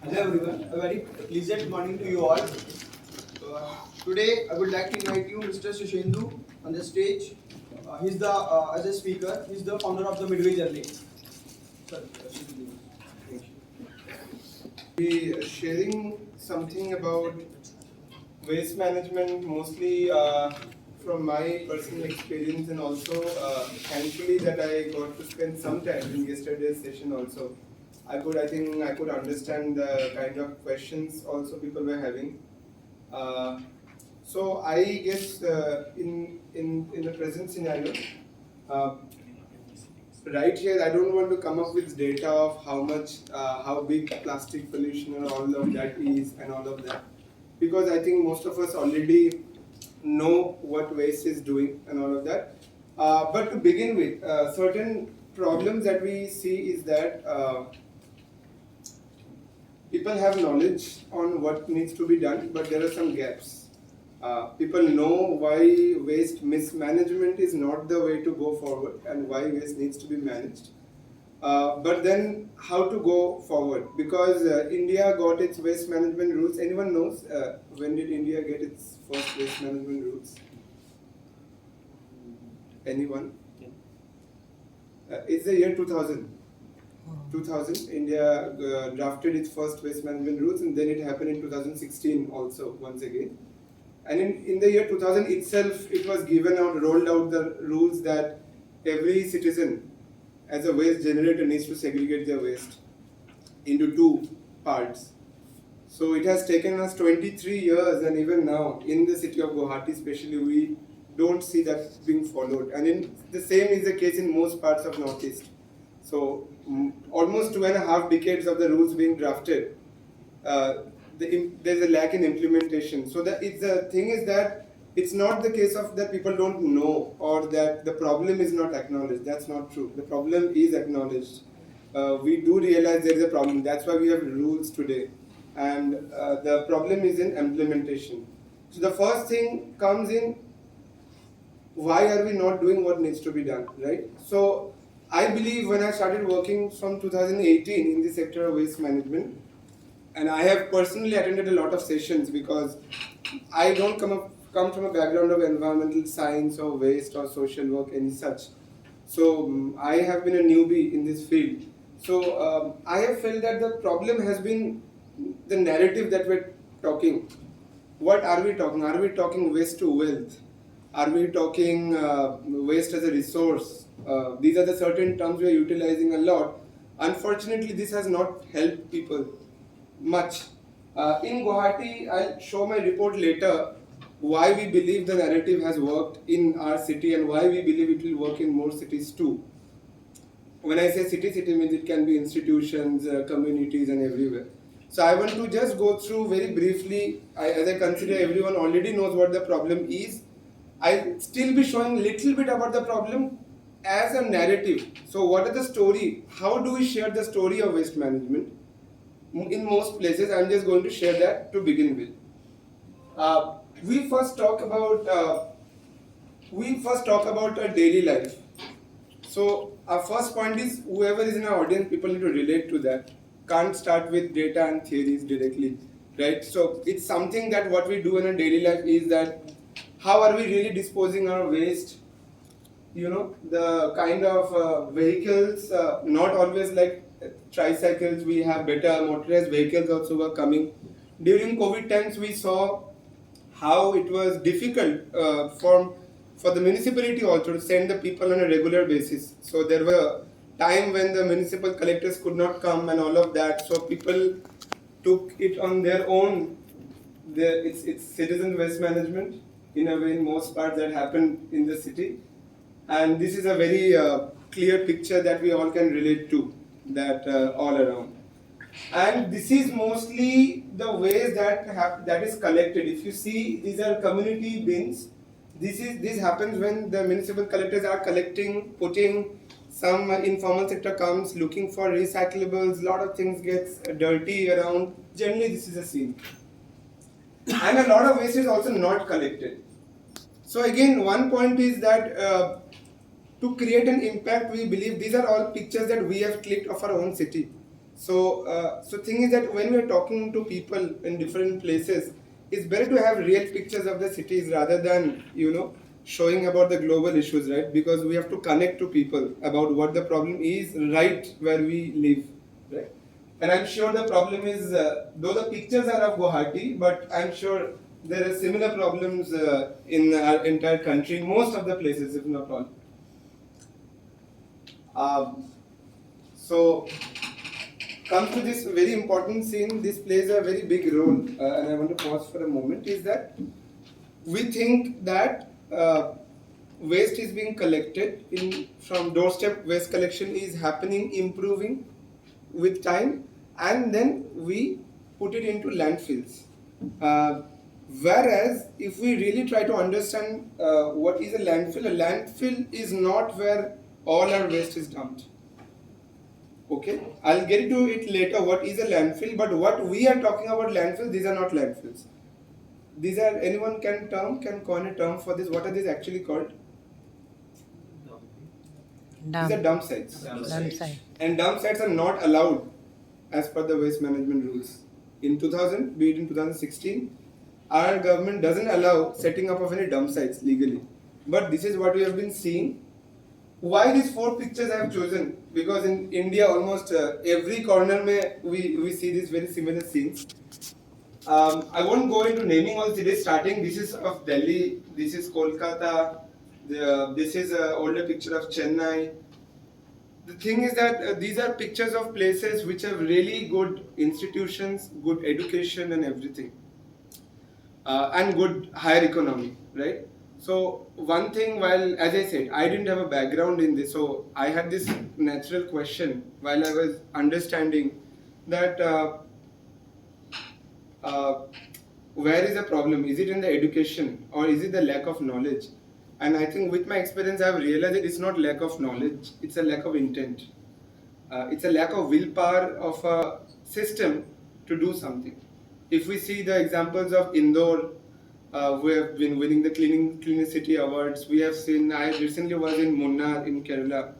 Hello everyone, a very pleasant morning to you all. Today I would like to invite you Mr. Sushendu on the stage. He's the as a speaker. He's the founder of the Midway Journey. Sir, Be sharing something about waste management, mostly from my personal experience, and also thankfully that I got to spend some time in yesterday's session. Also, I think I could understand the kind of questions also people were having. So I guess in the present scenario. Uh, Right here, I don't want to come up with data of how much, how big plastic pollution and all of that is and all of that. Because I think most of us already know what waste is doing and all of that. But to begin with, certain problems that we see is that people have knowledge on what needs to be done, but there are some gaps. People know why waste mismanagement is not the way to go forward and why waste needs to be managed. But then how to go forward? Because India got its waste management rules. Anyone knows when did India get its first waste management rules? Anyone? It's the year 2000. 2000, India drafted its first waste management rules, and then it happened in 2016 also once again. And in the year 2000 itself, it was rolled out the rules that every citizen as a waste generator needs to segregate their waste into two parts. So it has taken us 23 years, and even now in the city of Guwahati especially, we don't see that being followed. And the same is the case in most parts of Northeast. So almost 2.5 decades of the rules being drafted, there's a lack in implementation. So the thing is that it's not the case of that people don't know or that the problem is not acknowledged. That's not true. The problem is acknowledged. We do realize there is a problem. That's why we have rules today. And the problem is in implementation. So the first thing comes in, why are we not doing what needs to be done, right? So I believe when I started working from 2018 in the sector of waste management, and I have personally attended a lot of sessions because I don't come from a background of environmental science or waste or social work any such. So I have been a newbie in this field. So I have felt that the problem has been the narrative that we're talking. What are we talking? Are we talking waste to wealth? Are we talking waste as a resource? These are the certain terms we are utilizing a lot. Unfortunately, this has not helped people much. In Guwahati, I'll show my report later why we believe the narrative has worked in our city and why we believe it will work in more cities too. When I say city means it can be institutions, communities and everywhere. So I want to just go through very briefly, as I consider everyone already knows what the problem is. I'll still be showing little bit about the problem as a narrative. So what is the story? How do we share the story of waste management? In most places, I'm just going to share that to begin with. We first talk about our daily life. So our first point is, whoever is in our audience, people need to relate to that. Can't start with data and theories directly, right? So it's something that what we do in our daily life is that how are we really disposing our waste? You know, the kind of vehicles, not always like tricycles, we have better motorized vehicles also were coming. During COVID times, we saw how it was difficult for the municipality also to send the people on a regular basis. So there were time when the municipal collectors could not come and all of that. So people took it on their own. It's citizen waste management in a way in most parts that happened in the city. And this is a very clear picture that we all can relate to, that all around. And this is mostly the waste that is collected. If you see, these are community bins. This happens when the municipal collectors are collecting, putting. Some informal sector comes looking for recyclables. Lot of things gets dirty around. Generally, this is a scene. And a lot of waste is also not collected. So again, one point is that to create an impact, we believe these are all pictures that we have clicked of our own city. So thing is that when we are talking to people in different places, it's better to have real pictures of the cities rather than showing about the global issues, right? Because we have to connect to people about what the problem is right where we live, right? And I'm sure the problem is, though the pictures are of Guwahati, but I'm sure there are similar problems in our entire country, most of the places, if not all. So comes to this very important scene. This plays a very big role, and I want to pause for a moment. Is that we think that waste is being collected from doorstep. Waste collection is happening, improving with time, and then we put it into landfills. Uh, Whereas, if we really try to understand what is a landfill is not where all our waste is dumped. Okay, I'll get into it later. What is a landfill? But what we are talking about landfills, these are not landfills. These are, anyone can coin a term for this. What are these actually called? These are dump sites. Dump site. And dump sites are not allowed as per the waste management rules. In 2000, be it in 2016, our government doesn't allow setting up of any dump sites legally. But this is what we have been seeing. Why these 4 pictures I have chosen? Because in India, almost every corner we see these very similar scenes. I won't go into naming all cities. Starting, this is of Delhi, this is Kolkata, this is an older picture of Chennai. The thing is that these are pictures of places which have really good institutions, good education and everything, and good higher economy, right? So one thing, while, as I said, I didn't have a background in this, so I had this natural question while I was understanding that where is the problem? Is it in the education or is it the lack of knowledge? And I think with my experience, I have realized that it's not lack of knowledge, it's a lack of intent. It's a lack of willpower of a system to do something. If we see the examples of Indore, who have been winning the Clean City Awards, we have seen, I recently was in Munnar in Kerala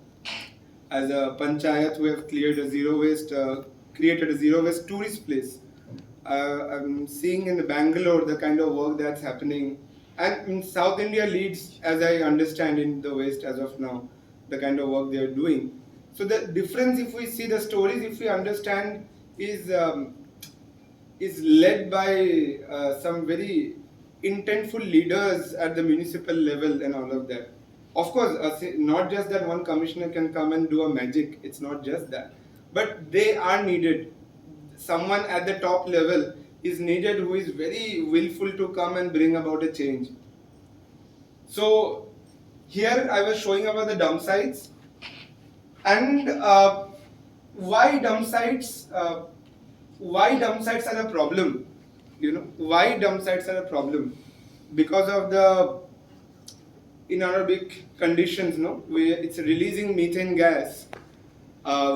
as a panchayat who have created a zero waste tourist place. I'm seeing in Bangalore the kind of work that's happening, and in South India leads, as I understand, in the West as of now, the kind of work they are doing. So the difference, if we see the stories, if we understand, is led by some very intentful leaders at the municipal level and all of that. Of course, not just that one commissioner can come and do a magic. It's not just that, but they are needed. Someone at the top level is needed who is very willful to come and bring about a change. So here I was showing about the dump sites and why dump sites. Why dump sites are a problem? Why dump sites are a problem? Because of the anaerobic conditions. It's releasing methane gas,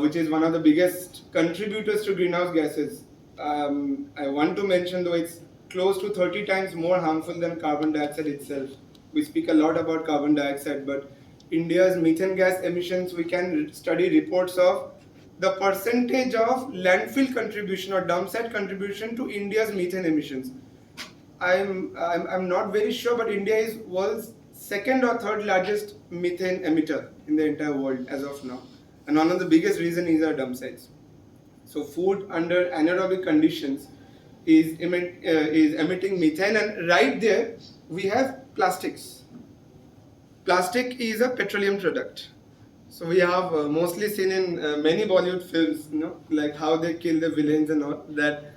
which is one of the biggest contributors to greenhouse gases. I want to mention, though, it's close to 30 times more harmful than carbon dioxide itself. We speak a lot about carbon dioxide, but India's methane gas emissions, we can study reports of the percentage of landfill contribution or dump site contribution to India's methane emissions. I'm not very sure, but India is world's second or third largest methane emitter in the entire world as of now. And one of the biggest reasons is our dump sites. So food under anaerobic conditions is emitting methane, and right there we have plastics. Plastic is a petroleum product. So we have mostly seen in many Bollywood films, like how they kill the villains and all, that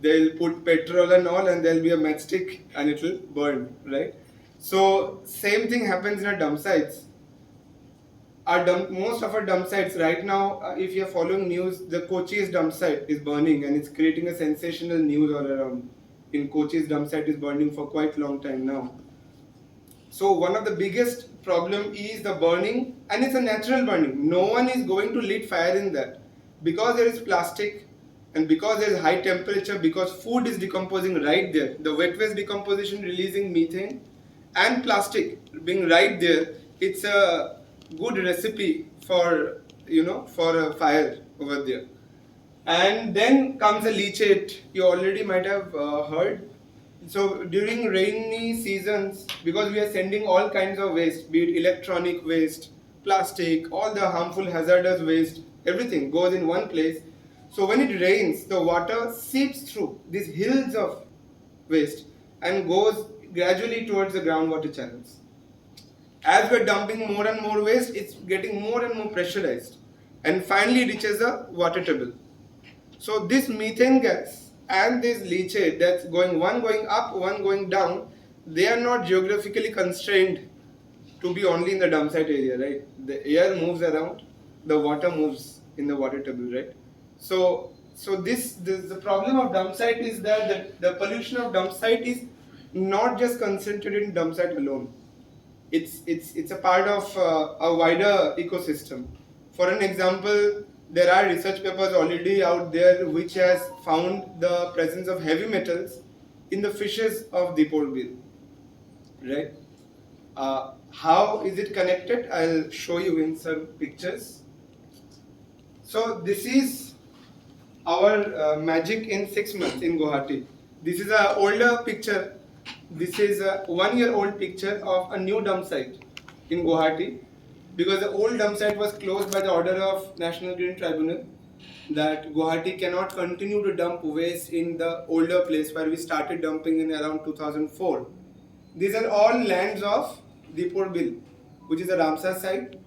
they'll put petrol and all and there'll be a matchstick and it will burn, right? So same thing happens in our dump sites. Most of our dump sites right now, if you're following news, the Kochi's dump site is burning and it's creating a sensational news all around. In Kochi's dump site is burning for quite a long time now. So one of the biggest problem is the burning, and it's a natural burning. No one is going to lit fire in that. Because there is plastic and because there is high temperature, because food is decomposing right there, the wet waste decomposition releasing methane and plastic being right there, it's a good recipe for a fire over there. And then comes the leachate. You already might have heard. So during rainy seasons, because we are sending all kinds of waste, be it electronic waste, plastic, all the harmful hazardous waste, everything goes in one place. So when it rains, the water seeps through these hills of waste and goes gradually towards the groundwater channels. As we're dumping more and more waste, it's getting more and more pressurized and finally reaches the water table. So this methane gas and this leachate that's one going up, one going down, they are not geographically constrained to be only in the dump site area, right? The air moves around, the water moves in the water table, right? So this the problem of dump site is that the pollution of dump site is not just concentrated in dump site alone. It's a part of a wider ecosystem. For an example, there are research papers already out there which has found the presence of heavy metals in the fishes of Deepor Bill, right? How is it connected? I'll show you in some pictures. So this is our magic in 6 months in Guwahati. This is an older picture. This is a 1-year-old picture of a new dump site in Guwahati, because the old dump site was closed by the order of National Green Tribunal that Guwahati cannot continue to dump waste in the older place where we started dumping in around 2004. These are all lands of Deepor Bill, which is a Ramsar site.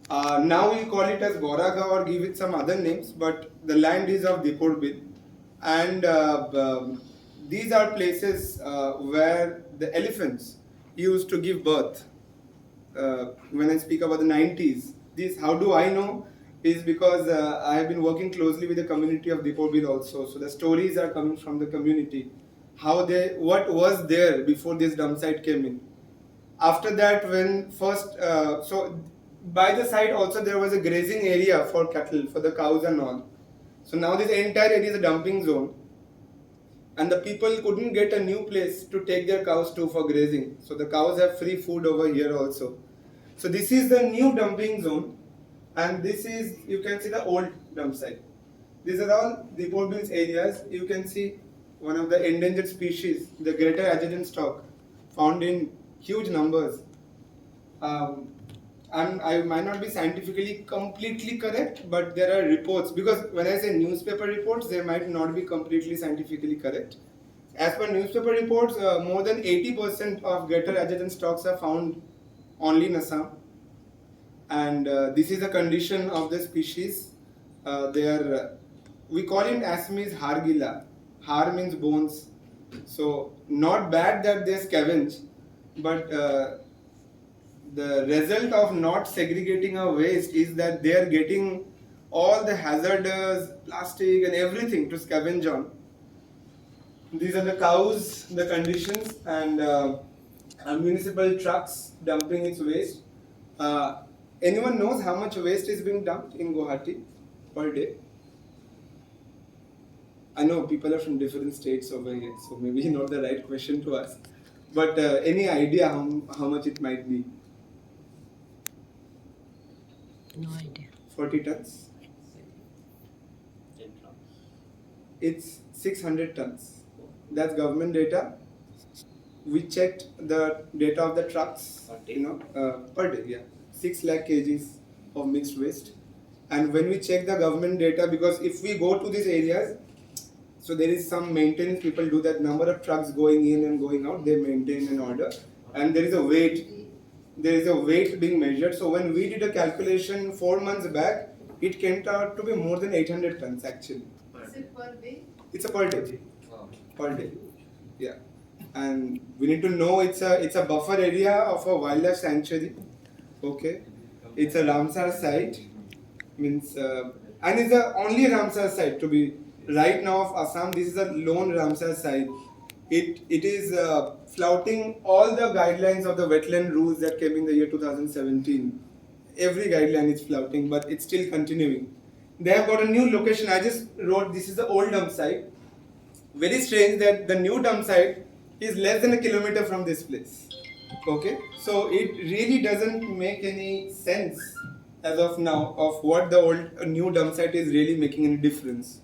Now we call it as Boraga or give it some other names, but the land is of Deepor Bill. And these are places where the elephants used to give birth. When I speak about the 90s, this, how do I know? Is because I have been working closely with the community of Deepor Bill also. So the stories are coming from the community. What was there before this dump site came in. After that, when first, so by the site also there was a grazing area for cattle, for the cows and all. So now this entire area is a dumping zone. And the people couldn't get a new place to take their cows to for grazing. So the cows have free food over here also. So this is the new dumping zone, and this is, you can see the old dump site. These are all Deepor Bill's areas. You can see one of the endangered species, the greater adjutant stork, found in huge numbers. And I might not be scientifically completely correct, but there are reports, because when I say newspaper reports, they might not be completely scientifically correct. As per newspaper reports, more than 80% of greater adjutant storks are found only in Assam. And this is a condition of the species. We call it Assamese Hargila. Har means bones. So not bad that they scavenge, but the result of not segregating our waste is that they are getting all the hazardous plastic and everything to scavenge on. These are the cows, the conditions, and municipal trucks dumping its waste. Anyone knows how much waste is being dumped in Guwahati per day? I know people are from different states over here, so maybe not the right question to ask. But any idea how much it might be? No idea. 40 tons? It's 600 tons. That's government data. We checked the data of the trucks, per day, yeah. 6 lakh kgs of mixed waste. And when we check the government data, because if we go to these areas, so there is some maintenance, people do that, number of trucks going in and going out, they maintain an order. And there is a weight being measured. So when we did a calculation 4 months back, it came out to be more than 800 tons actually. Is it per day? It's a per day. Per day. Yeah. And we need to know it's a buffer area of a wildlife sanctuary. Okay. It's a Ramsar site. Means and it's the only Ramsar site to be right now of Assam. This is a lone Ramsar site. It is flouting all the guidelines of the wetland rules that came in the year 2017. Every guideline is flouting, but it's still continuing. They have got a new location. I just wrote, this is the old dump site. Very strange that the new dump site is less than a kilometer from this place. Okay, so it really doesn't make any sense as of now of what the old new dump site is really making any difference.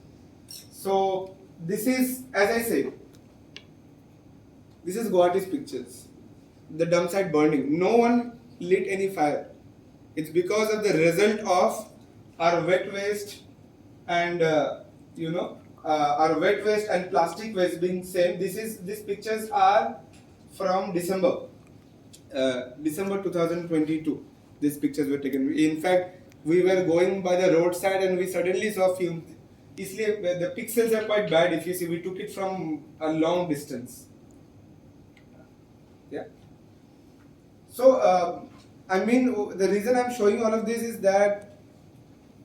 So this is, as I say, this is Guwahati's pictures. The dump site burning. No one lit any fire. It's because of the result of our wet waste and our wet waste and plastic waste being same. These pictures are from December 2022. These pictures were taken. In fact, we were going by the roadside and we suddenly saw fumes. Isliye, the pixels are quite bad. If you see, we took it from a long distance. Yeah. So, the reason I'm showing all of this is that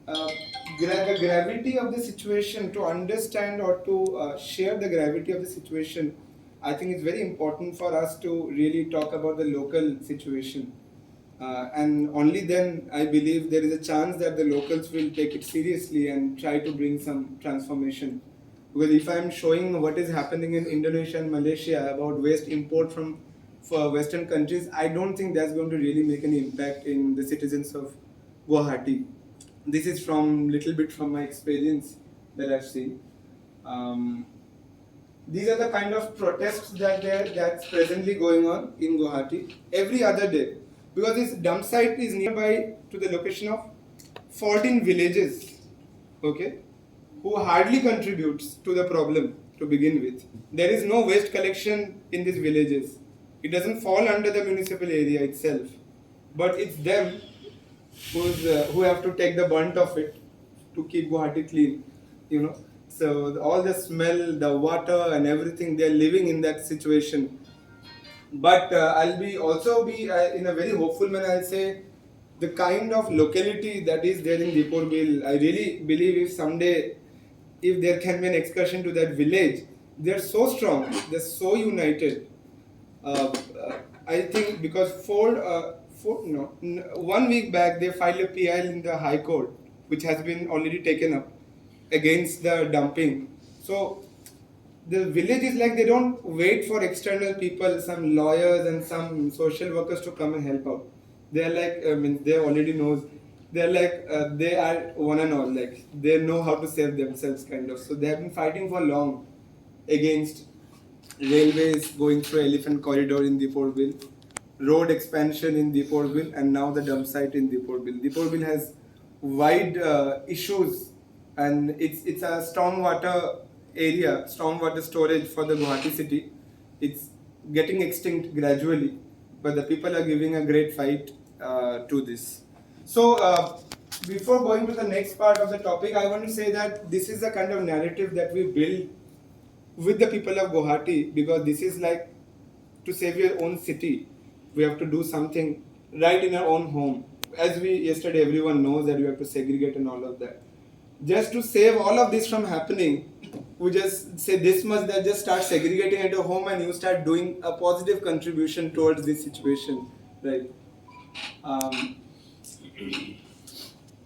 the gravity of the situation, to understand or to share the gravity of the situation, I think it's very important for us to really talk about the local situation. And only then I believe there is a chance that the locals will take it seriously and try to bring some transformation. Because if I'm showing what is happening in Indonesia and Malaysia about waste import from for Western countries, I don't think that's going to really make any impact in the citizens of Guwahati. This is from little bit from my experience that I've seen. These are the kind of protests that's presently going on in Guwahati every other day, because this dump site is nearby to the location of 14 villages, okay, who hardly contributes to the problem to begin with. There is no waste collection in these villages. It doesn't fall under the municipal area itself, but it's them who have to take the brunt of it to keep Guwahati clean, So all the smell, the water, and everything, they are living in that situation. But I'll be in a very hopeful manner. I'll say the kind of locality that is there in Deepor Bill, I really believe if someday, if there can be an excursion to that village, they're so strong, they're so united. I think because 1 week back they filed a PIL in the High Court, which has been already taken up against the dumping. So the village is like they don't wait for external people, some lawyers and some social workers to come and help out. They're like, they already knows. They're like, they are one and all, like they know how to save themselves kind of. So they have been fighting for long against railways going through Elephant Corridor in Deepor Bill, road expansion in Deepor Bill, and now the dump site in Deepor Bill. Deepor Bill has wide issues, and it's a stormwater area, stormwater storage for the Guwahati city. It's getting extinct gradually, but the people are giving a great fight to this. So before going to the next part of the topic, I want to say that this is the kind of narrative that we build with the people of Guwahati, because this is like to save your own city. We have to do something right in our own home. As yesterday everyone knows that we have to segregate and all of that. Just to save all of this from happening, we just say this much, that just start segregating at your home and you start doing a positive contribution towards this situation, right?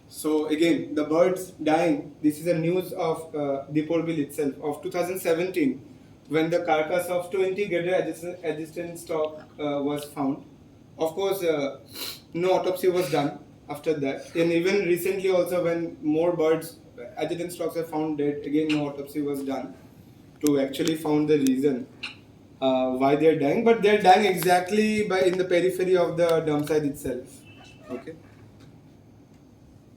So again, the birds dying. This is a news of Deepor Bill itself of 2017, when the carcass of 20 greater adjacent stock was found. Of course, no autopsy was done after that, and even recently also, when more birds adjacent stocks were found dead, again no autopsy was done to actually find the reason why they are dying. But they are dying exactly in the periphery of the dump site itself. Okay.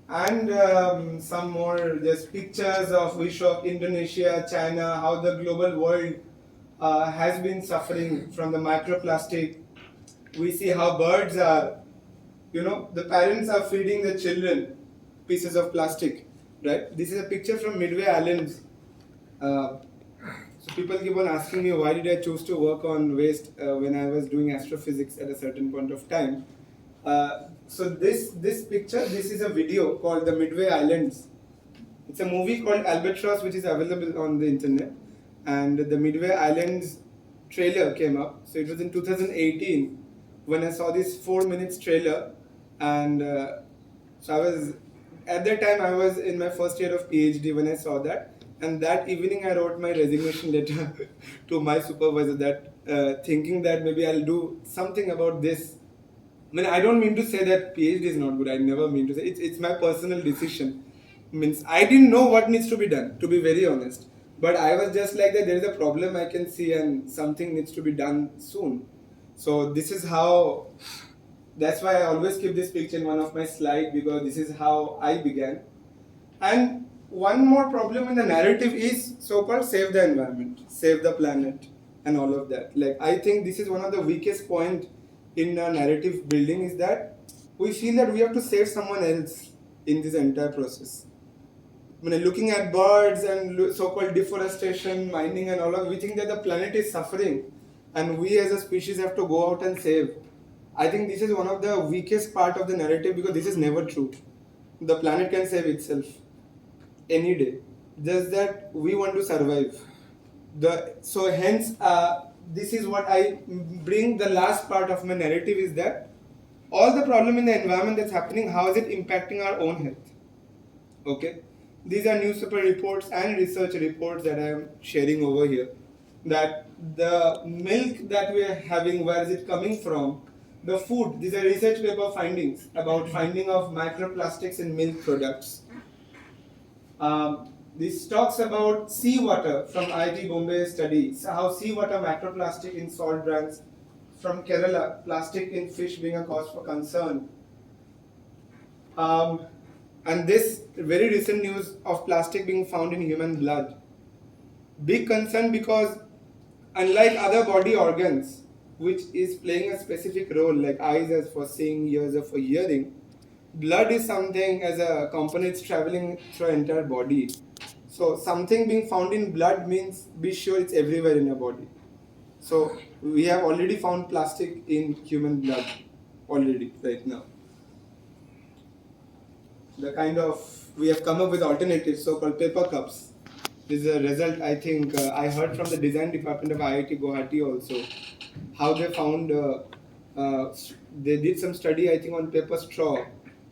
And some more just pictures of Indonesia, China, how the global world has been suffering from the microplastic. We see how birds are, the parents are feeding the children pieces of plastic, right? This is a picture from Midway Islands. So people keep on asking me, why did I choose to work on waste when I was doing astrophysics at a certain point of time? So this picture, this is a video called The Midway Islands. It's a movie called Albatross, which is available on the internet. And the Midway Islands trailer came up. So it was in 2018 when I saw this 4 minutes trailer. And at that time I was in my first year of PhD when I saw that. And that evening I wrote my resignation letter to my supervisor, that thinking that maybe I'll do something about this mean, I don't mean to say that PhD is not good. I never mean to say it's my personal decision. Means I didn't know what needs to be done, to be very honest. But I was just like that. There is a problem I can see, and something needs to be done soon. So this is how. That's why I always keep this picture in one of my slides, because this is how I began. And one more problem in the narrative is so-called save the environment, save the planet, and all of that. Like, I think this is one of the weakest point in narrative building, is that we feel that we have to save someone else in this entire process. When looking at birds and so-called deforestation, mining, and all of, we think that the planet is suffering, and we as a species have to go out and save. I think this is one of the weakest part of the narrative, because this is never true. The planet can save itself any day. Just that we want to survive. So hence, this is what I bring. The last part of my narrative is that all the problem in the environment that's happening, how is it impacting our own health? Okay, these are newspaper reports and research reports that I am sharing over here. That the milk that we are having, where is it coming from? The food. These are research paper findings about finding of microplastics in milk products. This talks about seawater from IIT Bombay study, so how seawater microplastic in salt brines. From Kerala, plastic in fish being a cause for concern. And this very recent news of plastic being found in human blood. Big concern, because unlike other body organs, which is playing a specific role, like eyes as for seeing, ears as for hearing, blood is something as a component traveling through entire body. So something being found in blood means be sure it's everywhere in your body. So we have already found plastic in human blood already right now. The kind of, we have come up with alternatives, so-called paper cups. This is a result, I think, I heard from the design department of IIT Guwahati also, how they found, they did some study, I think, on paper straw,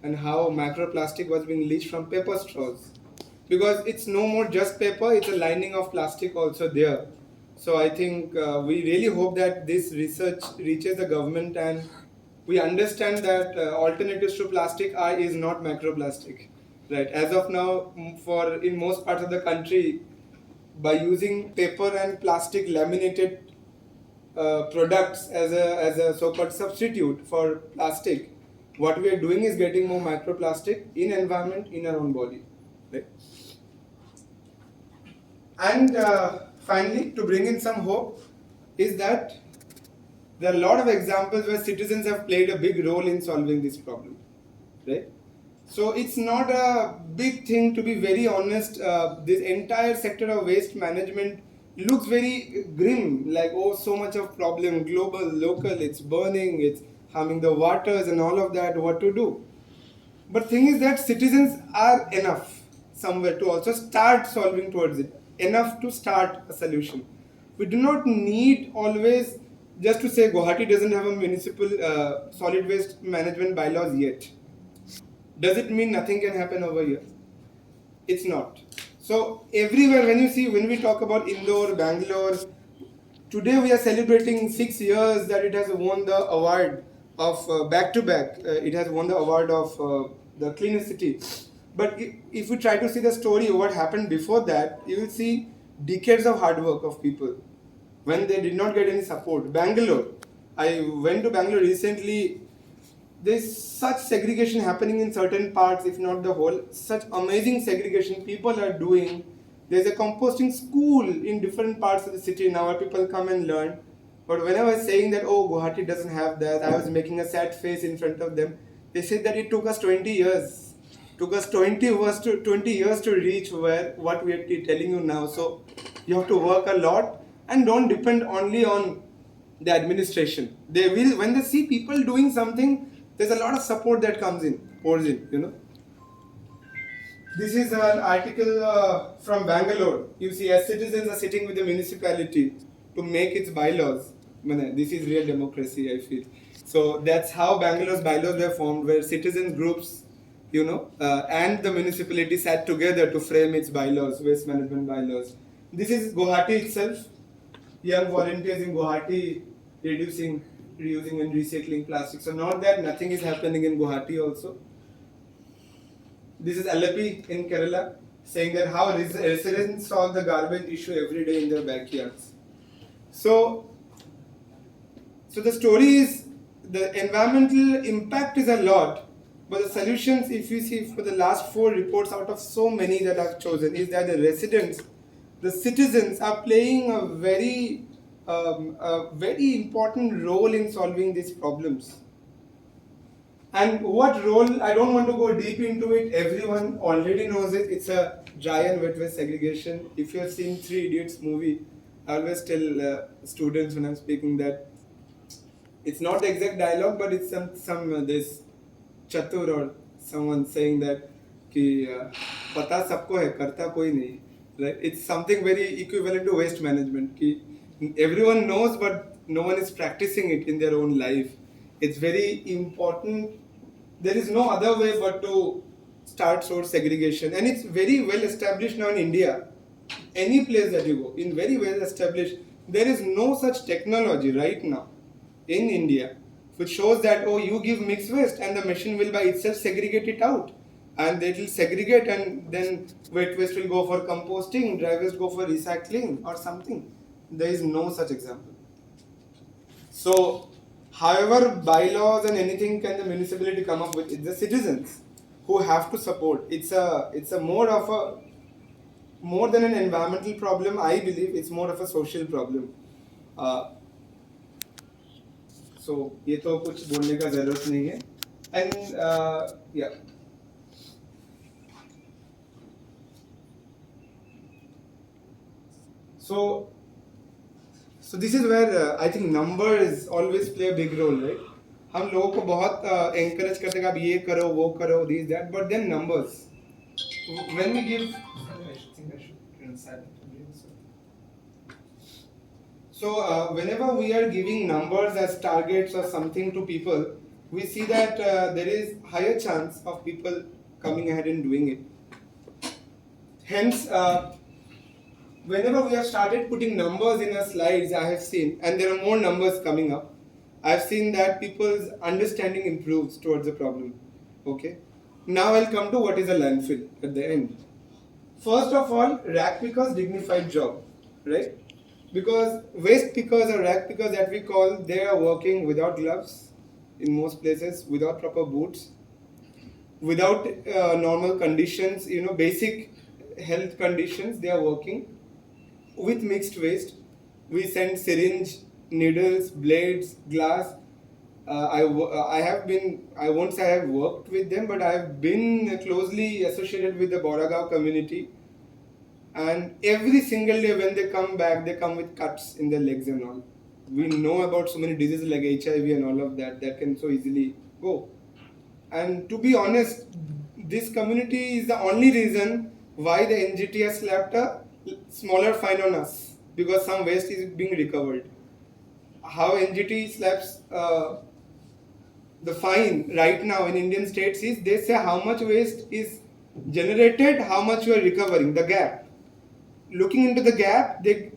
and how microplastic was being leached from paper straws. Because it's no more just paper, it's a lining of plastic also there. So I think we really hope that this research reaches the government, and we understand that alternatives to plastic is not microplastic. Right. As of now, for in most parts of the country, by using paper and plastic laminated products as a so-called substitute for plastic, what we are doing is getting more microplastic in environment, in our own body. Right. And finally, to bring in some hope, is that there are a lot of examples where citizens have played a big role in solving this problem. Right. So it's not a big thing, to be very honest. This entire sector of waste management looks very grim, like, oh, so much of problem, global, local, it's burning, it's harming the waters and all of that, what to do? But thing is that citizens are enough somewhere to also start solving towards it, enough to start a solution. We do not need always just to say Guwahati doesn't have a municipal solid waste management bylaws yet. Does it mean nothing can happen over here? It's not. So everywhere, when we talk about Indore, Bangalore, today we are celebrating 6 years that it has won the award of back-to-back. It has won the award of the cleanest city. But if we try to see the story of what happened before that, you will see decades of hard work of people when they did not get any support. Bangalore, I went to Bangalore recently. There's such segregation happening in certain parts, if not the whole. Such amazing segregation people are doing. There's a composting school in different parts of the city now where people come and learn. But when I was saying that, oh, Guwahati doesn't have that, I was making a sad face in front of them. They said that it took us 20 years. It took us 20 years to reach what we are telling you now. So you have to work a lot and don't depend only on the administration. They will, when they see people doing something, there's a lot of support that pours in. This is an article from Bangalore. You see, as citizens are sitting with the municipality to make its bylaws. This is real democracy, I feel. So that's how Bangalore's bylaws were formed, where citizen groups, and the municipality sat together to frame its bylaws, waste management bylaws. This is Guwahati itself. Young volunteers in Guwahati reducing reusing and recycling plastic. So not that nothing is happening in Guwahati also. This is Alapi in Kerala saying that how residents solve the garbage issue every day in their backyards. So the story is the environmental impact is a lot, but the solutions, if you see for the last 4 reports out of so many that I've chosen, is that the residents, the citizens are playing a very important role in solving these problems. And what role, I don't want to go deep into it, everyone already knows it. It's a dry and wet waste segregation. If you have seen Three Idiots movie, I always tell students when I'm speaking that it's not the exact dialogue, but it's some this chatur or someone saying that कि पता सबको है करता कोई नहीं, right? It's something very equivalent to waste management कि everyone knows but no one is practicing it in their own life. It's very important. There is no other way but to start source segregation, and it's very well established now in India. Any place that you go, in very well established, there is no such technology right now in India which shows that oh, you give mixed waste and the machine will by itself segregate it out, and it will segregate, and then wet waste will go for composting, dry waste go for recycling or something. There is no such example. So however bylaws and anything can the municipality come up with, it's the citizens who have to support. It's a more than an environmental problem, I believe it's more of a social problem. So ये तो कुछ बोलने का जरूरत नहीं है. And yeah. So this is where I think numbers always play a big role, right? हम लोगों को बहुत encourage करते हैं कि आप ये करो, वो करो, this, that, but then numbers. When we give, I think I should turn silent. So whenever we are giving numbers as targets or something to people, we see that there is higher chance of people coming ahead and doing it. Hence, whenever we have started putting numbers in our slides, I have seen, and there are more numbers coming up, I have seen that people's understanding improves towards the problem. Okay. Now I'll come to what is a landfill at the end. First of all, rag pickers dignified job, right? Because waste pickers or rag pickers that we call, they are working without gloves in most places, without proper boots, without normal conditions, basic health conditions. They are working with mixed waste. We send syringe, needles, blades, glass. I won't say I have worked with them, but I have been closely associated with the Boragaon community. And every single day when they come back, they come with cuts in their legs and all. We know about so many diseases like HIV and all of that can so easily go. And to be honest, this community is the only reason why the NGT has slapped a smaller fine on us, because some waste is being recovered. How NGT slaps the fine right now in Indian states is they say how much waste is generated, how much you are recovering, the gap. Looking into the gap, they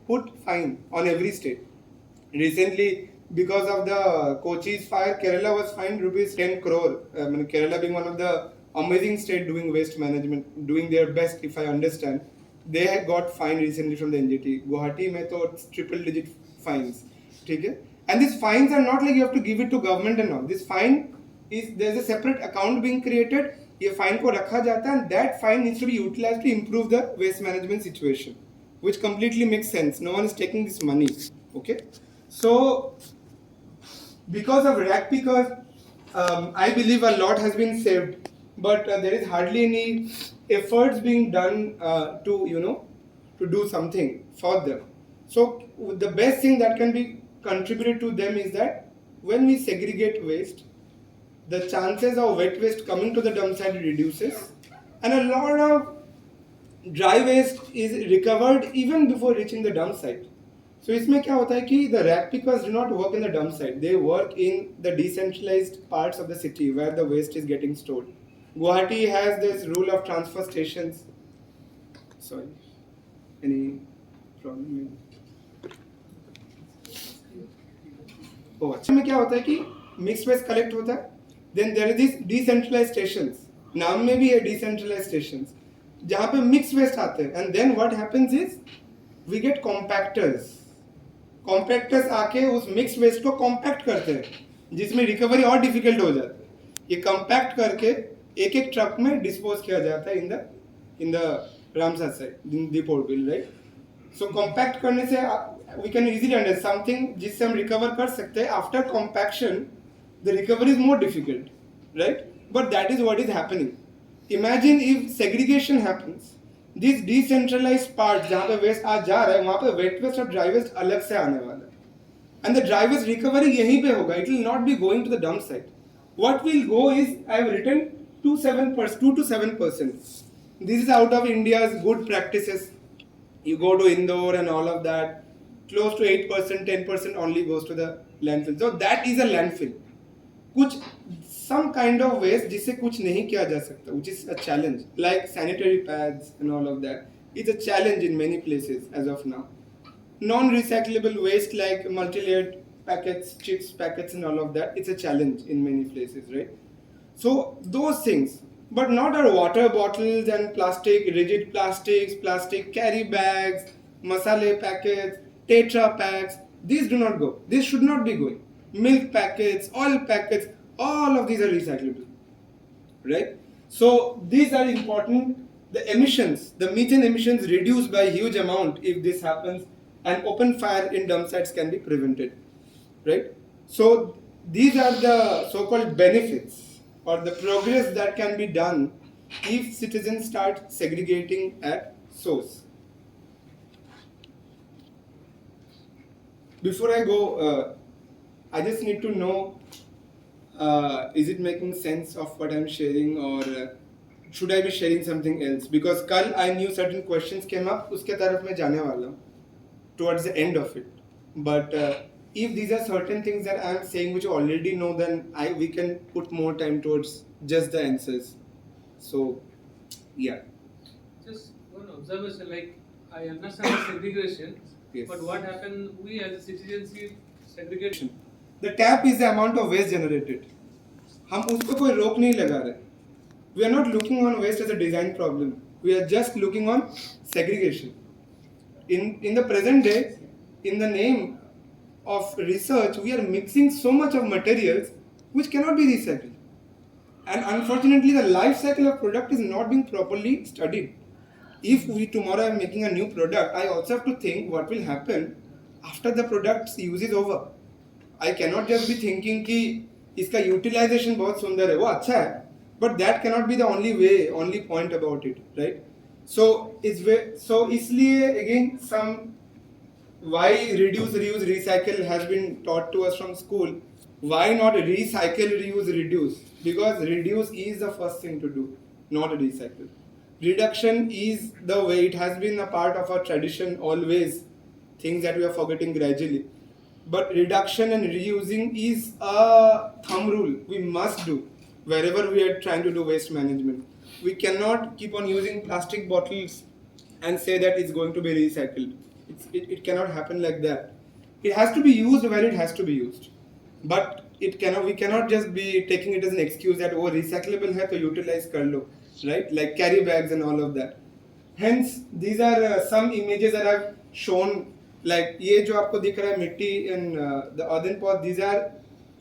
put fine on every state. Recently, because of the Kochi's fire, Kerala was fined rupees 10 crore. Kerala being one of the amazing state doing waste management, doing their best, if I understand. They had got fined recently from the NGT. Guwahati mein to triple digit fines. Okay? And these fines are not like you have to give it to government and all. This fine is, there's a separate account being created. ये fine को रखा जाता है, and that fine needs to be utilized to improve the waste management situation, which completely makes sense. No one is taking this money. Okay, so because of rag pickers, I believe a lot has been saved, but there is hardly any efforts being done to do something for them. So the best thing that can be contributed to them is that when we segregate waste, the chances of wet waste coming to the dump site reduces, and a lot of dry waste is recovered even before reaching the dump site. So इसमें क्या होता है कि the rag pickers do not work in the dump site. They work in the decentralized parts of the city where the waste is getting stored. Guwahati has this rule of transfer stations. Sorry, any problem? ओ अच्छा में क्या होता है कि mix waste collect होता है, then there is this decentralised stations, नाम में भी है डिसेंट्रलाइज्ड स्टेशंस, जहाँ पे मिक्स वेस्ट आते हैं, and then what happens is we get compactors. Compactors आके उस मिक्स वेस्ट को कॉम्पैक्ट करते हैं, जिसमें रिकवरी और डिफिकल्ट हो जाती है। ये कॉम्पैक्ट करके एक एक ट्रक में डिस्पोज किया जाता है इन द रामसर साइड, इन दीपोट बिल, राइट। सो कॉम्पैक्ट करने से we can easily understand something जिससे हम रिकवर कर सकते हैं। After compaction the recovery is more difficult, right, but that is what is happening. Imagine if segregation happens, this decentralized part जहाँ पे वेस्ट आज जा रहा है, वहाँ पे वेट वेस्ट और ड्राई वेस्ट अलग से आने वाला है, and the dry waste recovery यहीं पे होगा, it will not be going to the dump site. What will go is, I have written 2 to 7%. This is out of India's good practices. You go to Indore and all of that, close to 8%, 10% only goes to the landfill. So that is a landfill. कुछ some kind of waste जिससे कुछ नहीं किया जा सकता, which is a challenge, like sanitary pads and all of that. It's a challenge in many places as of now. Non-recyclable waste like multi-layered packets, chips packets and all of that, it's a challenge in many places, right? So those things, but not our water bottles and plastic, rigid plastics, plastic carry bags, masala packets, tetra packs, these do not go, these should not be going. Milk packets, oil packets, all of these are recyclable, right? So these are important. The emissions, the methane emissions reduce by huge amount if this happens, and open fire in dump sites can be prevented, right? So these are the so-called benefits or the progress that can be done if citizens start segregating at source. Before I go, I just need to know, is it making sense of what I'm sharing, or should I be sharing something else? Because कल I knew certain questions came up, उसके तरफ मैं जाने वाला हूँ towards the end of it. But if these are certain things that I am saying which you already know, then we can put more time towards just the answers. So, yeah. Just one observation, like I understand segregation, Yes. but what happened, we as a citizens see segregation. The tap is the amount of waste generated. हम उसको कोई रोक नहीं लगा रहे. We are not looking on waste as a design problem. We are just looking on segregation. In the present day, in the name of research, we are mixing so much of materials which cannot be recycled. And unfortunately, the life cycle of product is not being properly studied. If we tomorrow are making a new product, I also have to think what will happen after the product's use is over. I cannot just be thinking कि इसका utilization बहुत सुंदर है, वो अच्छा है, but that cannot be the only way, only point about it, right? So इसलिए again some why reduce, reuse, recycle has been taught to us from school. Why not recycle, reuse, reduce? Because reduce is the first thing to do, not recycle. Reduction is the way, it has been a part of our tradition always, things that we are forgetting gradually. But reduction and reusing is a thumb rule we must do wherever we are trying to do waste management. We cannot keep on using plastic bottles and say that it's going to be recycled. It cannot happen like that. It has to be used where it has to be used. But we cannot just be taking it as an excuse that oh recyclable hai to utilize kar lo, right? Like carry bags and all of that. Hence, these are some images that I've shown. Like ये जो आपको दिख रहा है मिट्टी and the earthen pot, these are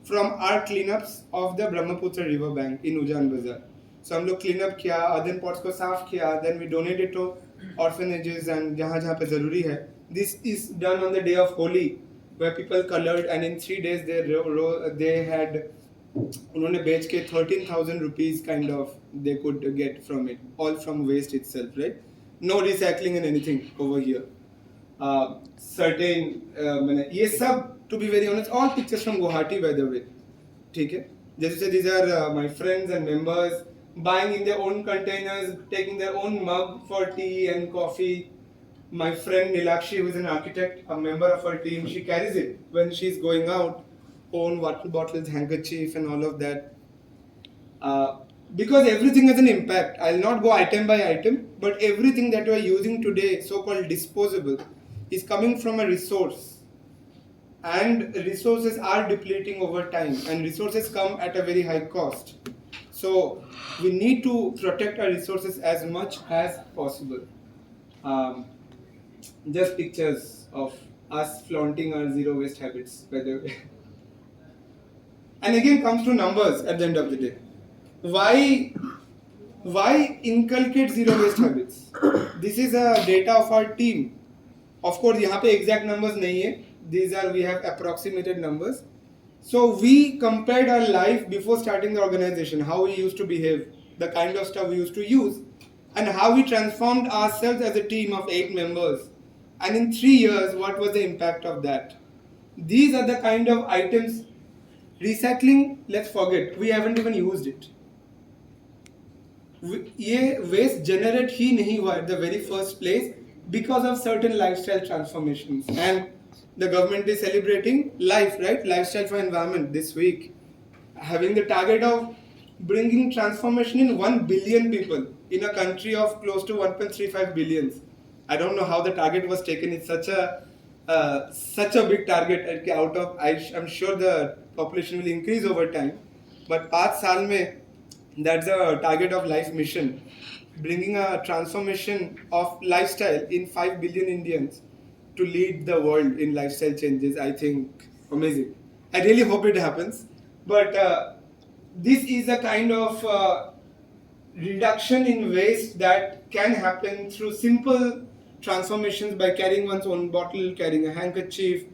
from our cleanups of the Brahmaputra river bank in Ujjain Bazaar. So हम लोग cleanup किया, earthen pots को साफ किया, then we donated to orphanages and जहाँ जहाँ पे ज़रूरी है. This is done on the day of Holi, where people colored, and in 3 days they had उन्होंने बेच के 13,000 rupees kind of they could get from it, all from waste itself, right? No recycling and anything over here. Certain ये सब to be very honest, all pictures from Guwahati by the way, ठीक है? जैसे these are my friends and members buying in their own containers, taking their own mug for tea and coffee. My friend Nilakshi, who is an architect, a member of our team, she carries it when she's going out, own water bottles, handkerchief and all of that. Because everything has an impact. I'll not go item by item, but everything that you are using today, so-called disposable, is coming from a resource. and resources are depleting over time, and resources come at a very high cost. So we need to protect our resources as much as possible. Um, just pictures of us flaunting our zero waste habits, by the way. And again comes to numbers at the end of the day. Why inculcate zero waste habits? This is a data of our team. Of course, यहाँ पे exact numbers नहीं है. We have approximated numbers. So we compared our life before starting the organization, how we used to behave, the kind of stuff we used to use, and how we transformed ourselves as a team of 8 members. And in 3 years, what was the impact of that? These are the kind of items. Recycling, let's forget, we haven't even used it. ये waste generate ही नहीं हुआ at the very first place because of certain lifestyle transformations. And the government is celebrating life, right? Lifestyle for environment this week, having the target of bringing transformation in 1 billion people in a country of close to 1.35 billions. I don't know how the target was taken. It's such a big target. Out of, I'm sure the population will increase over time, but 5 साल में that's a target of life mission, bringing a transformation of lifestyle in 5 billion Indians to lead the world in lifestyle changes. I think amazing. I really hope it happens. But this is a kind of reduction in waste that can happen through simple transformations by carrying one's own bottle, carrying a handkerchief.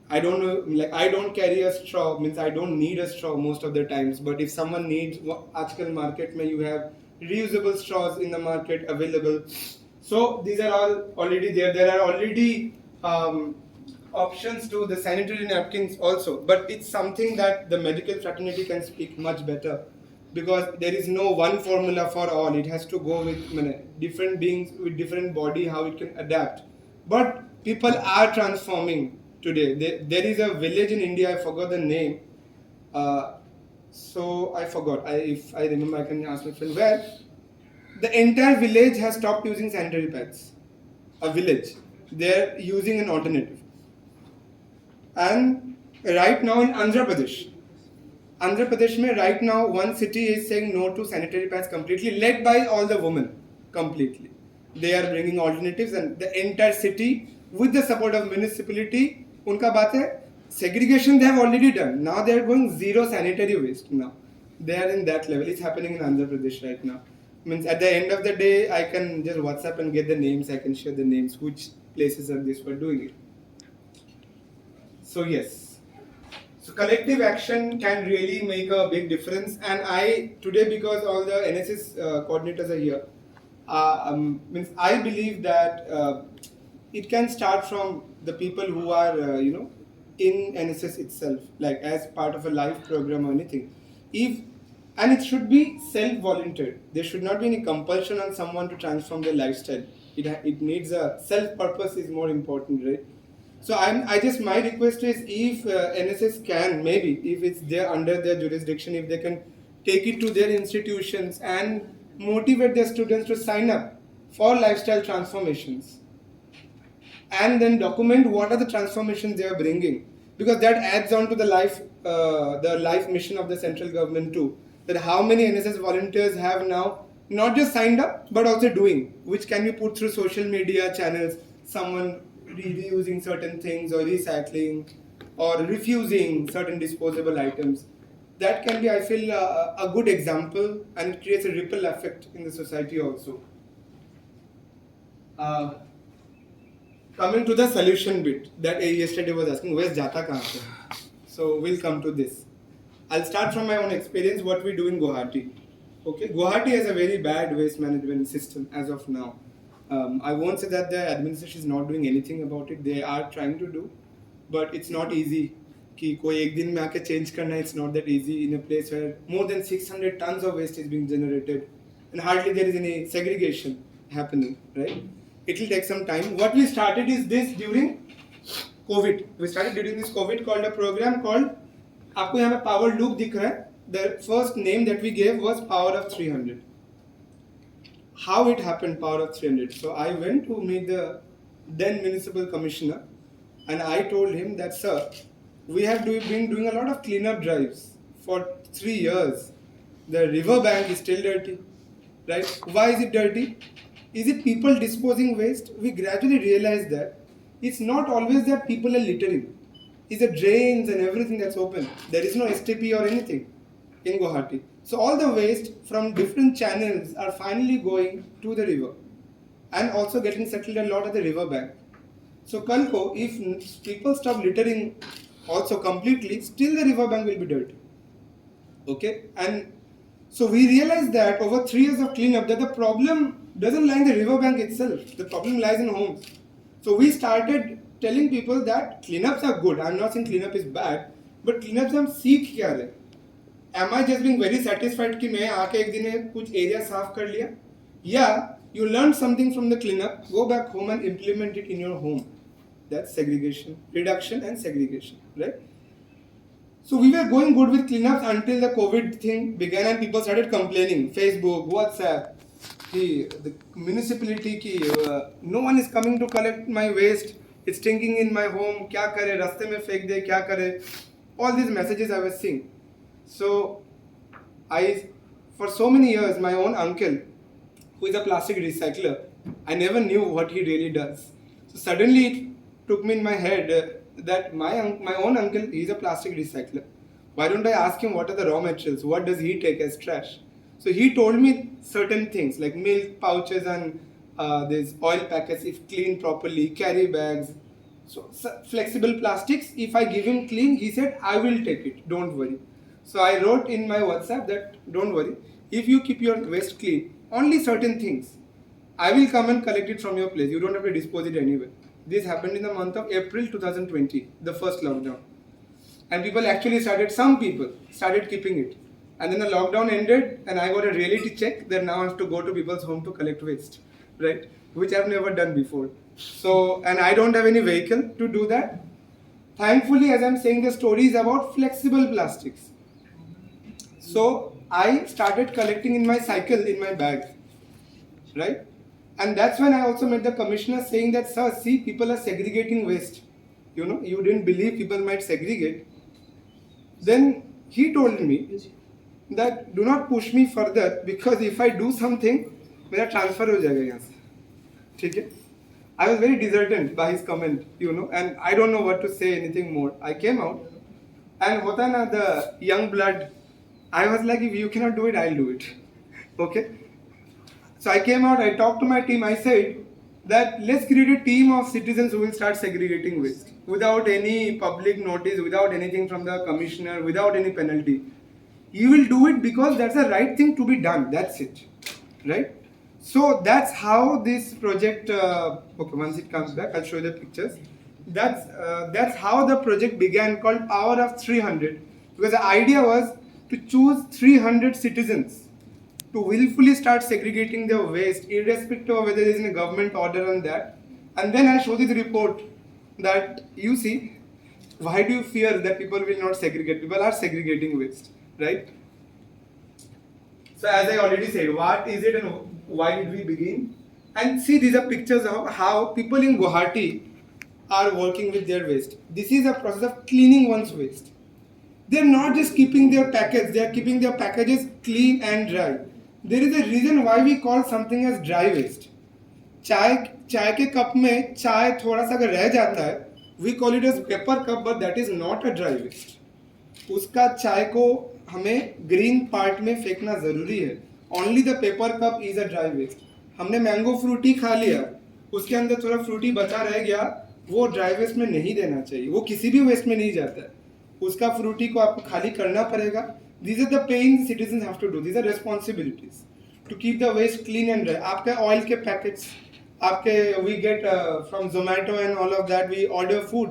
I don't know, like I don't carry a straw, means I don't need a straw most of the times. But if someone needs, आजकल market में you have reusable straws in the market available. So these are all already there. There are already options to the sanitary napkins also. But it's something that the medical fraternity can speak much better, because there is no one formula for all. It has to go with different beings with different body, how it can adapt. But people are transforming today. There is a village in India, I forgot the name. So I forgot. If I remember, I can ask my friend where. The entire village has stopped using sanitary pads. A village. They're using an alternative. And right now in Andhra Pradesh mein right now one city is saying no to sanitary pads completely, led by all the women completely. They are bringing alternatives, and the entire city with the support of municipality, unka baat hai, segregation they have already done. Now they are going zero sanitary waste now. They are in that level. It's happening in Andhra Pradesh right now. Means at the end of the day, I can just WhatsApp and get the names. I can share the names, which places are this for doing it. So yes. So collective action can really make a big difference. And I today, because all the NSS coordinators are here, means I believe that it can start from the people who are in NSS itself, like as part of a live program or anything. And it should be self-volunteered. There should not be any compulsion on someone to transform their lifestyle. It needs a self-purpose is more important, right? So my request is, if NSS can, maybe if it's there under their jurisdiction, if they can take it to their institutions and motivate their students to sign up for lifestyle transformations, and then document what are the transformations they are bringing, because that adds on to the life mission of the central government too. That how many NSS volunteers have now not just signed up but also doing, which can be put through social media channels. Someone reusing certain things or recycling or refusing certain disposable items. That can be, I feel, a good example, and it creates a ripple effect in the society also. Coming to the solution bit that yesterday was asking, where's jata kahan se? So we'll come to this. I'll start from my own experience, what we do in Guwahati. Okay, Guwahati has a very bad waste management system as of now. I won't say that the administration is not doing anything about it. They are trying to do, but it's not easy. कि कोई एक दिन में आके change करना, it's not that easy in a place where more than 600 tons of waste is being generated and hardly there is any segregation happening, right? It will take some time. What we started is this during COVID. We started during this COVID called a program called, आपको यहाँ पे power loop दिख रहा है. The first name that we gave was Power of 300. How it happened, Power of 300. So I went to meet the then municipal commissioner, And I told him that, sir, we have been doing a lot of cleanup drives for 3 years. The river bank is still dirty, right? Why is it dirty? Is it people disposing waste? We gradually realized that it's not always that people are littering. It's the drains and everything that's open. There is no STP or anything in Guwahati. So all the waste from different channels are finally going to the river and also getting settled a lot at the river bank. So kal ko, if people stop littering also completely, still the river bank will be dirty. Okay? And so we realized that over 3 years of cleanup that the problem doesn't lie in the river bank itself. The problem lies in homes. So we started telling people that cleanups are good. I'm not saying cleanup is bad, but cleanups हम सीख क्या रहे? Am I just being very satisfied कि मैं आके एक दिन कुछ area साफ कर लिया? Yeah, you learned something from the cleanup. Go back home and implement it in your home. That's segregation, reduction and segregation, right? So we were going good with cleanups until the COVID thing began and people started complaining. Facebook, WhatsApp, the municipality ki no one is coming to collect my waste. It's stinking in my home. क्या करे? रास्ते में फेंक दे? क्या करे? All these messages I was seeing. So for so many years, my own uncle, who is a plastic recycler, I never knew what he really does. So suddenly it took me in my head that my own uncle, he's a plastic recycler. Why don't I ask him what are the raw materials? What does he take as trash? So he told me certain things like milk pouches and these oil packets if cleaned properly, carry bags. So flexible plastics, if I give him clean, he said, I will take it, don't worry. So I wrote in my WhatsApp that don't worry, if you keep your waste clean, only certain things, I will come and collect it from your place. You don't have to dispose it anywhere. This happened in the month of April 2020, the first lockdown. And some people started keeping it. And then the lockdown ended and I got a reality check that now I have to go to people's home to collect waste, right? Which I've never done before. So, and I don't have any vehicle to do that. Thankfully, as I'm saying, the story is about flexible plastics. So I started collecting in my cycle, in my bag, right? And that's when I also met the commissioner saying that, sir, see, people are segregating waste. You know, you didn't believe people might segregate. Then he told me that do not push me further because if I do something, मेरा transfer हो जाएगा यहाँ से, ठीक है? I was very disheartened by his comment, you know, and I don't know what to say anything more. I came out, and hota na the young blood, I was like, if you cannot do it, I'll do it, okay? So I came out, I talked to my team, I said that let's create a team of citizens who will start segregating waste without any public notice, without anything from the commissioner, without any penalty. You will do it because that's the right thing to be done, that's it, right? So that's how this project, okay, once it comes back, I'll show you the pictures. That's how the project began, called Power of 300, because the idea was to choose 300 citizens to willfully start segregating their waste, irrespective of whether there is a government order on that. And then I'll show you the report that you see, why do you fear that people will not segregate? People are segregating waste, right? So as I already said, what is it and why did we begin? And see, these are pictures of how people in Guwahati are working with their waste. This is a process of cleaning one's waste. They're not just keeping their packets, they're keeping their packages clean and dry. There is a reason why we call something as dry waste. चाय के cup में चाय थोड़ा सा अगर रह जाता है, we call it as paper cup, but that is not a dry waste. उसका चाय को हमें green part में फेंकना जरूरी है. Only the paper cup is a dry waste. हमने मैंगो फ्रूटी खा लिया, उसके अंदर थोड़ा फ्रूटी बचा रह गया, वो ड्राई वेस्ट में नहीं देना चाहिए. वो किसी भी वेस्ट में नहीं जाता है. उसका फ्रूटी को आपको खाली करना पड़ेगा. These are the pains citizens have to do. These are responsibilities to keep the waste clean and dry. आपके oil के packets, आपके we get from Zomato and all of that. We order food,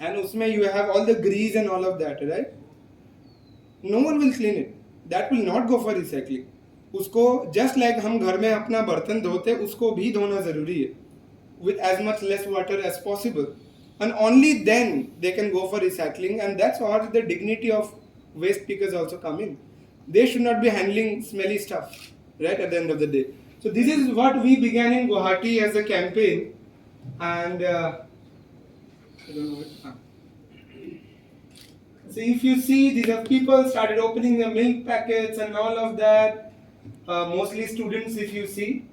and उसमें you have all the grease and all of that, right? No one will clean it. That will not go for recycling. उसको just like हम घर में अपना बर्तन धोते, उसको भी धोना जरूरी है, with as much less water as possible, and only then they can go for recycling. And that's where the dignity of waste pickers also come in. They should not be handling smelly stuff, right, at the end of the day. So this is what we began in Guwahati as a campaign, and I don't know it. So if you see, these are people started opening their milk packets and all of that. Mostly students, if you see.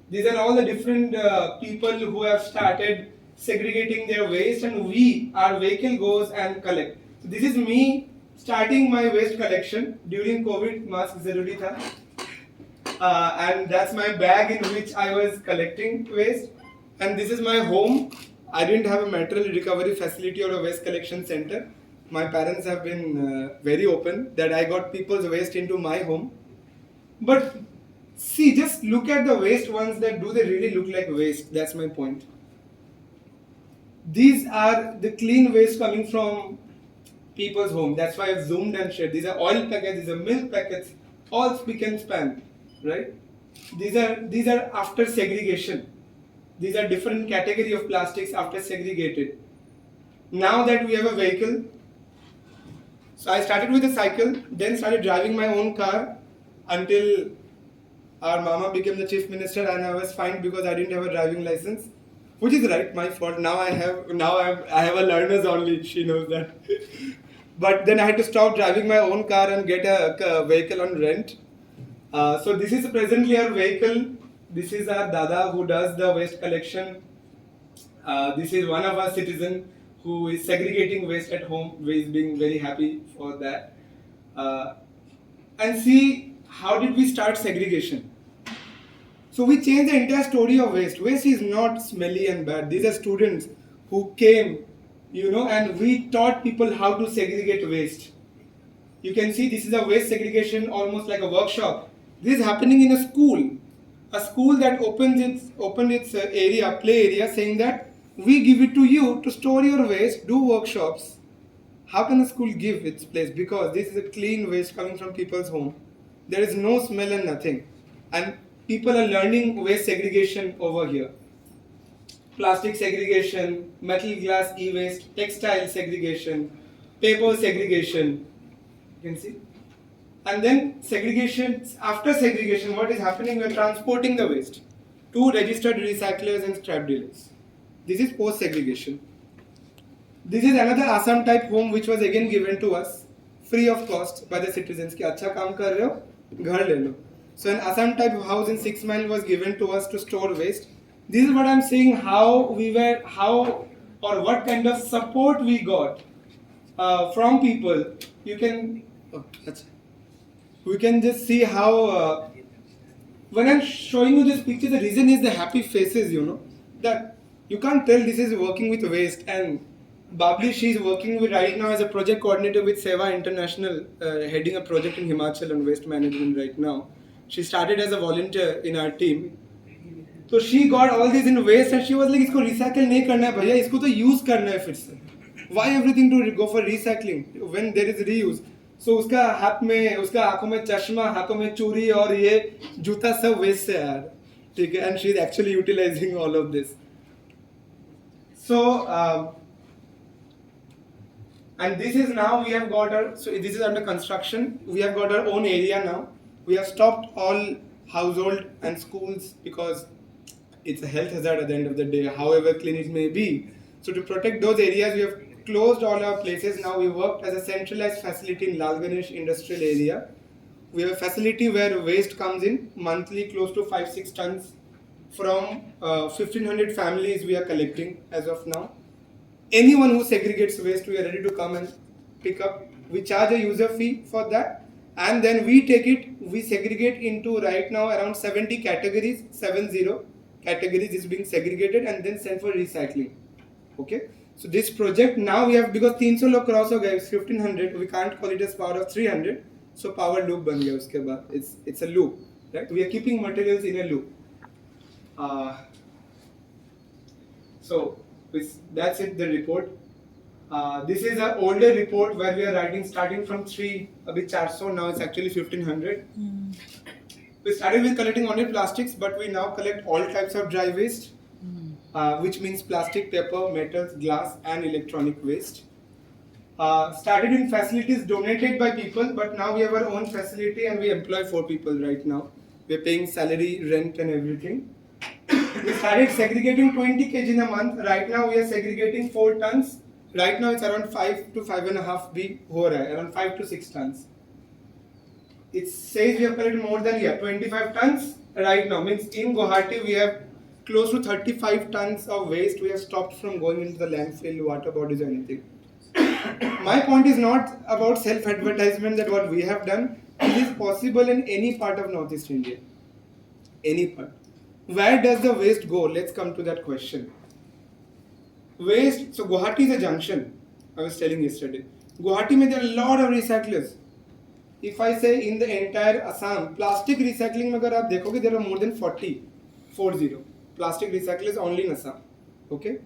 These are all the different people who have started segregating their waste, and our vehicle goes and collect. So this is me starting my waste collection during COVID. Mask zaruri tha. And that's my bag in which I was collecting waste. And this is my home. I didn't have a material recovery facility or a waste collection center. My parents have been very open that I got people's waste into my home. But see, just look at the waste ones, that do they really look like waste? That's my point. These are the clean waste coming from people's home. That's why I've zoomed and shared. These are oil packets, these are milk packets, all spick and span, right? These are after segregation. These are different category of plastics after segregated. Now that we have a vehicle, so I started with a cycle, then started driving my own car until our mama became the chief minister, and I was fined because I didn't have a driving license, which is right, my fault. Now I have a learner's only. She knows that. But then I had to stop driving my own car and get a vehicle on rent. So this is presently our vehicle. This is our dada who does the waste collection. This is one of our citizens who is segregating waste at home. We is being very happy for that. And see, how did we start segregation? So we changed the entire story of waste. Waste is not smelly and bad. These are students who came, and we taught people how to segregate waste. You can see this is a waste segregation, almost like a workshop. This is happening in a school that opened its area, play area, saying that we give it to you to store your waste, do workshops. How can a school give its place? Because this is a clean waste coming from people's home. There is no smell and nothing. And people are learning waste segregation over here. Plastic segregation, metal glass e-waste, textile segregation, paper segregation. You can see. And then segregation, after segregation, what is happening? We are transporting the waste to registered recyclers and scrap dealers. This is post-segregation. This is another Assam type home which was again given to us free of cost by the citizens. Ki अच्छा काम कर रहे हो, घर ले लो. So an Assam type house in 6 Mile was given to us to store waste. This is what I'm saying, what kind of support we got from people. We can just see how, when I'm showing you this picture, the reason is the happy faces, that you can't tell this is working with waste. And Babli, she's working with right now as a project coordinator with Seva International, heading a project in Himachal on waste management right now. She started as a volunteer in our team. So she got all these in waste and she was like, isko recycle nahi karna hai bhaiya, isko to use karna hai fir se. Why everything to go for recycling when there is reuse? So उसका हाथ में, उसका आंखों में चश्मा, हाथों में चूड़ी और ये जूता सब वेस्ट से यार, ठीक है? And she is actually utilizing all of this. So and this is now we have got our, so this is under construction. We have got our own area now. We have stopped all household and schools because it's a health hazard at the end of the day, however clean it may be. So to protect those areas, we have closed all our places. Now we worked as a centralized facility in Lal Ganesh industrial area. We have a facility where waste comes in monthly, close to 5-6 tons from 1,500 families we are collecting as of now. Anyone who segregates waste, we are ready to come and pick up. We charge a user fee for that, and then we take it, we segregate into right now around 70 categories, 70 categories is being segregated and then sent for recycling. Okay, so this project now we have, because 300 log cross ho gaye, 1,500, we can't call it as power of 300, so power loop ban gaya uske baad. It's a loop, right? We are keeping materials in a loop. So that's it, the report. This is an older report where we are writing starting from 3, abhi 400, now it's actually 1,500. We started with collecting only plastics, but we now collect all types of dry waste, which means plastic, paper, metals, glass and electronic waste. Started in facilities donated by people, but now we have our own facility and we employ 4 people right now. We are paying salary, rent and everything. We started segregating 20 kg in a month. Right now we are segregating 4 tons. Right now it's around 5 to 5.5 भी हो रहा है, around 5 to 6 tons. It says we have collected more than 25 tons right now. Means in Guwahati we have close to 35 tons of waste we have stopped from going into the landfill, water bodies or anything. My point is not about self-advertisement that what we have done. It is possible in any part of Northeast India. Any part. Where does the waste go? Let's come to that question. Waste, so Guwahati is a junction. I was telling yesterday. Guwahati mein there are a lot of recyclers. If I say in the entire Assam, plastic recycling में अगर आप देखोगे there are more than 40 plastic recyclers only in Assam. Okay?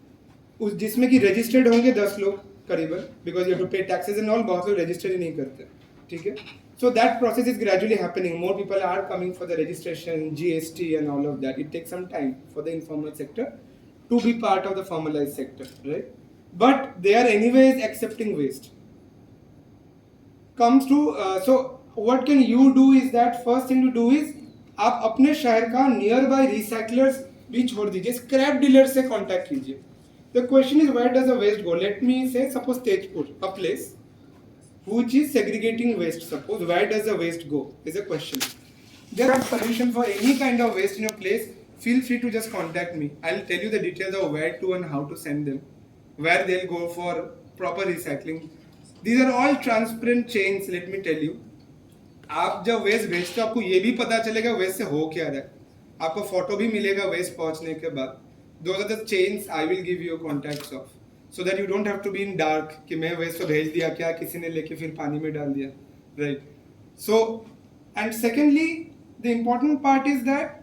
उस जिसमें कि registered होंगे 10 लोग करीबन because you have to pay taxes and all, बहुत लोग register ही नहीं करते. ठीक है? So that process is gradually happening. More people are coming for the registration, GST and all of that. It takes some time for the informal sector to be part of the formalized sector, right? But they are anyways accepting waste. Comes to so what can you do is that first thing to do is आप अपने शहर का nearby recyclers भी छोड़ दीजिए, scrap dealers से contact कीजिए. The question is where does the waste go? Let me say suppose Tejpur, a place which is segregating waste. Suppose where does the waste go? Is a question. There are solutions for any kind of waste in your place. Feel free to just contact me. I'll tell you the details of where to and how to send them, where they'll go for proper recycling. These are all transparent chains. Let me tell you. आप जब waste भेजते हो आपको ये भी पता चलेगा waste से हो क्या रहा है. आपको फोटो भी मिलेगा वेस्ट पहुंचने के बाद. Those are the chains I will give you contacts of, so that you don't have to be in dark कि मैं वेस्ट को भेज दिया क्या किसी ने लेके फिर पानी में डाल दिया, right? So and secondly, the important part is that